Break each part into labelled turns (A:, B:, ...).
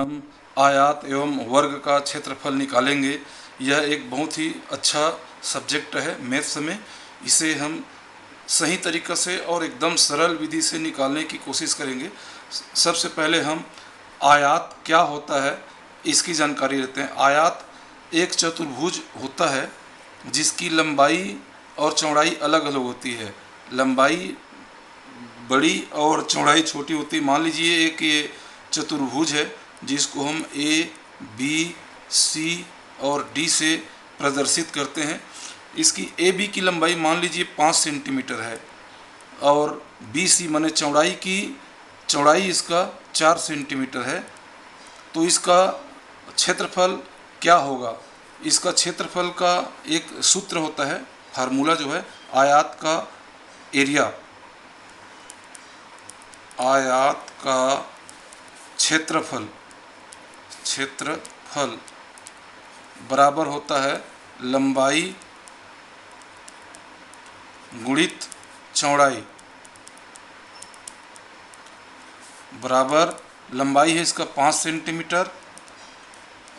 A: हम आयात एवं वर्ग का क्षेत्रफल निकालेंगे। यह एक बहुत ही अच्छा सब्जेक्ट है मैथ्स में। इसे हम सही तरीक़े से और एकदम सरल विधि से निकालने की कोशिश करेंगे। सबसे पहले हम आयात क्या होता है इसकी जानकारी लेते हैं। आयात एक चतुर्भुज होता है जिसकी लंबाई और चौड़ाई अलग अलग होती है। लंबाई बड़ी और चौड़ाई छोटी होती है। मान लीजिए एक ये चतुर्भुज है जिसको हम ए, बी, सी और डी से प्रदर्शित करते हैं। इसकी ए बी की लंबाई मान लीजिए 5 सेंटीमीटर है और बी सी माने चौड़ाई इसका 4 सेंटीमीटर है। तो इसका क्षेत्रफल क्या होगा? इसका क्षेत्रफल का एक सूत्र होता है, फार्मूला जो है आयात का एरिया, आयात का क्षेत्रफल बराबर होता है लंबाई गुणित चौड़ाई, बराबर लंबाई है इसका 5 सेंटीमीटर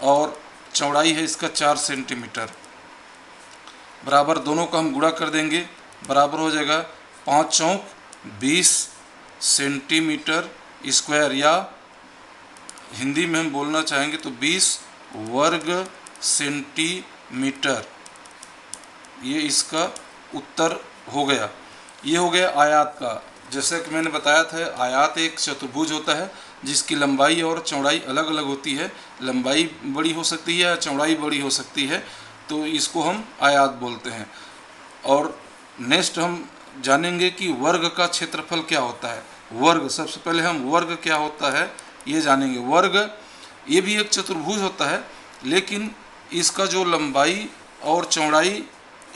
A: और चौड़ाई है इसका 4 सेंटीमीटर, बराबर दोनों का हम गुणा कर देंगे, बराबर हो जाएगा 5 चौक 20 सेंटीमीटर स्क्वायर, या हिंदी में हम बोलना चाहेंगे तो 20 वर्ग सेंटीमीटर। ये इसका उत्तर हो गया। ये हो गया आयात का। जैसे कि मैंने बताया था, आयात एक चतुर्भुज होता है जिसकी लंबाई और चौड़ाई अलग अलग होती है। लंबाई बड़ी हो सकती है या चौड़ाई बड़ी हो सकती है, तो इसको हम आयात बोलते हैं। और नेक्स्ट हम जानेंगे कि वर्ग का क्षेत्रफल क्या होता है। वर्ग, सबसे पहले हम वर्ग क्या होता है ये जानेंगे। वर्ग ये भी एक चतुर्भुज होता है, लेकिन इसका जो लंबाई और चौड़ाई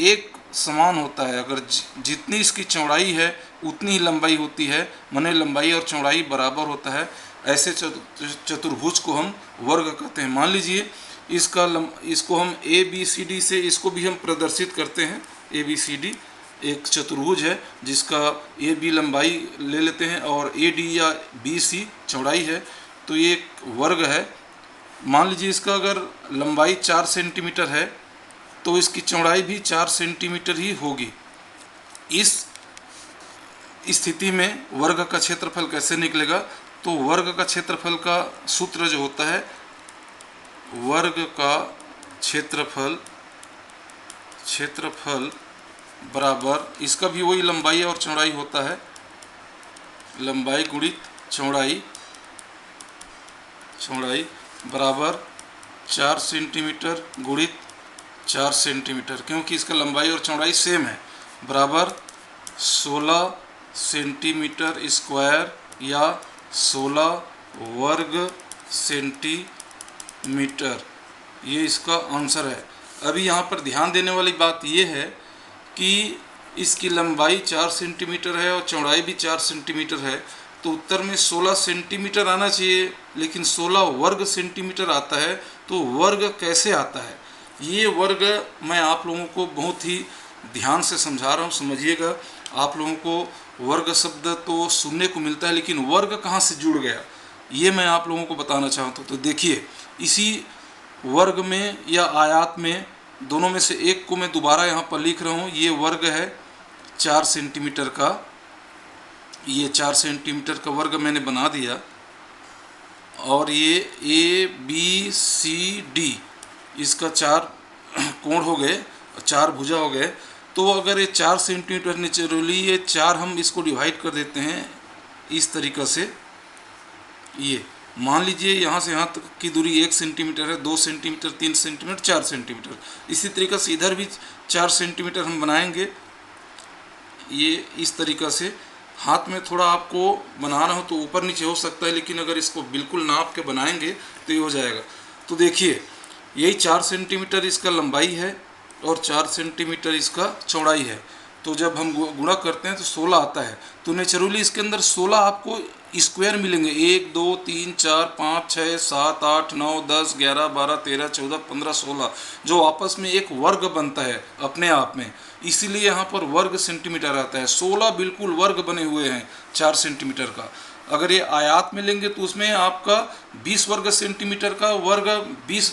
A: एक समान होता है। अगर जितनी इसकी चौड़ाई है उतनी ही लंबाई होती है, माने लंबाई और चौड़ाई बराबर होता है। ऐसे चतुर्भुज को हम वर्ग कहते हैं। मान लीजिए इसको हम ए बी सी डी से इसको भी हम प्रदर्शित करते हैं। ए बी सी डी एक चतुर्भुज है जिसका ए बी लंबाई ले लेते हैं और ए डी या बी सी चौड़ाई है, तो ये एक वर्ग है। मान लीजिए इसका अगर लंबाई 4 सेंटीमीटर है तो इसकी चौड़ाई भी 4 सेंटीमीटर ही होगी। इस स्थिति में वर्ग का क्षेत्रफल कैसे निकलेगा? तो वर्ग का क्षेत्रफल का सूत्र जो होता है, वर्ग का क्षेत्रफल बराबर, इसका भी वही लंबाई और चौड़ाई होता है, लंबाई गुणित चौड़ाई बराबर 4 सेंटीमीटर गुणित 4 सेंटीमीटर, क्योंकि इसका लंबाई और चौड़ाई सेम है, बराबर 16 सेंटीमीटर स्क्वायर या 16 वर्ग सेंटीमीटर। ये इसका आंसर है। अभी यहाँ पर ध्यान देने वाली बात ये है कि इसकी लंबाई 4 सेंटीमीटर है और चौड़ाई भी 4 सेंटीमीटर है, तो उत्तर में 16 सेंटीमीटर आना चाहिए, लेकिन 16 वर्ग सेंटीमीटर आता है। तो वर्ग कैसे आता है? ये वर्ग मैं आप लोगों को बहुत ही ध्यान से समझा रहा हूँ, समझिएगा। आप लोगों को वर्ग शब्द तो सुनने को मिलता है, लेकिन वर्ग कहाँ से जुड़ गया ये मैं आप लोगों को बताना चाहता हूँ। तो देखिए, इसी वर्ग में या आयात में दोनों में से एक को मैं दोबारा यहाँ पर लिख रहा हूँ। ये वर्ग है 4 सेंटीमीटर का, ये 4 सेंटीमीटर का वर्ग मैंने बना दिया। और ये ए बी सी डी, इसका 4 कोण हो गए, 4 भुजा हो गए। तो अगर ये 4 सेंटीमीटर नेचुरली ये 4 हम इसको डिवाइड कर देते हैं इस तरीक़ा से। ये मान लीजिए यहाँ से यहाँ तक की दूरी 1 सेंटीमीटर है, 2 सेंटीमीटर, 3 सेंटीमीटर, 4 सेंटीमीटर। इसी तरीक़े से इधर भी 4 सेंटीमीटर हम बनाएंगे। ये इस तरीक़ा से हाथ में थोड़ा आपको बनाना हो तो ऊपर नीचे हो सकता है, लेकिन अगर इसको बिल्कुल नाप के बनाएंगे तो ये हो जाएगा। तो देखिए, यही 4 सेंटीमीटर इसका लंबाई है और 4 सेंटीमीटर इसका चौड़ाई है। तो जब हम गुणा करते हैं तो 16 आता है। तो नेचुरली इसके अंदर 16 आपको स्क्वायर मिलेंगे। 1 2 3 4 5 6 7 8 9 10 11 12 13 14 15 16, जो आपस में एक वर्ग बनता है अपने आप में। इसीलिए यहाँ पर वर्ग सेंटीमीटर आता है। 16 बिल्कुल वर्ग बने हुए हैं 4 सेंटीमीटर का। अगर ये आयात में लेंगे तो उसमें आपका 20 वर्ग सेंटीमीटर का वर्ग 20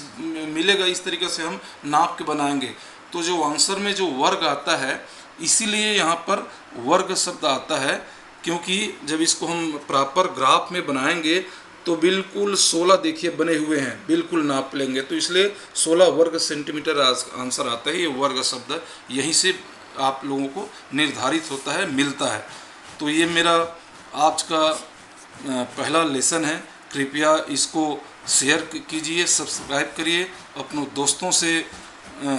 A: मिलेगा। इस तरीके से हम नाप के बनाएंगे। तो जो आंसर में जो वर्ग आता है, इसीलिए यहाँ पर वर्ग शब्द आता है, क्योंकि जब इसको हम प्रॉपर ग्राफ में बनाएंगे तो बिल्कुल 16 देखिए बने हुए हैं, बिल्कुल नाप लेंगे तो इसलिए 16 वर्ग सेंटीमीटर आंसर आता है। ये वर्ग शब्द यहीं से आप लोगों को निर्धारित होता है, मिलता है। तो ये मेरा आज का पहला लेसन है। कृपया इसको शेयर कीजिए, सब्सक्राइब करिए, अपनों दोस्तों से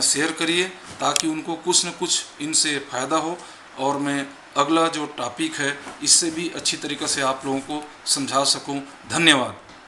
A: शेयर करिए ताकि उनको कुछ न कुछ इनसे फ़ायदा हो और मैं अगला जो टॉपिक है इससे भी अच्छी तरीक़े से आप लोगों को समझा सकूं। धन्यवाद।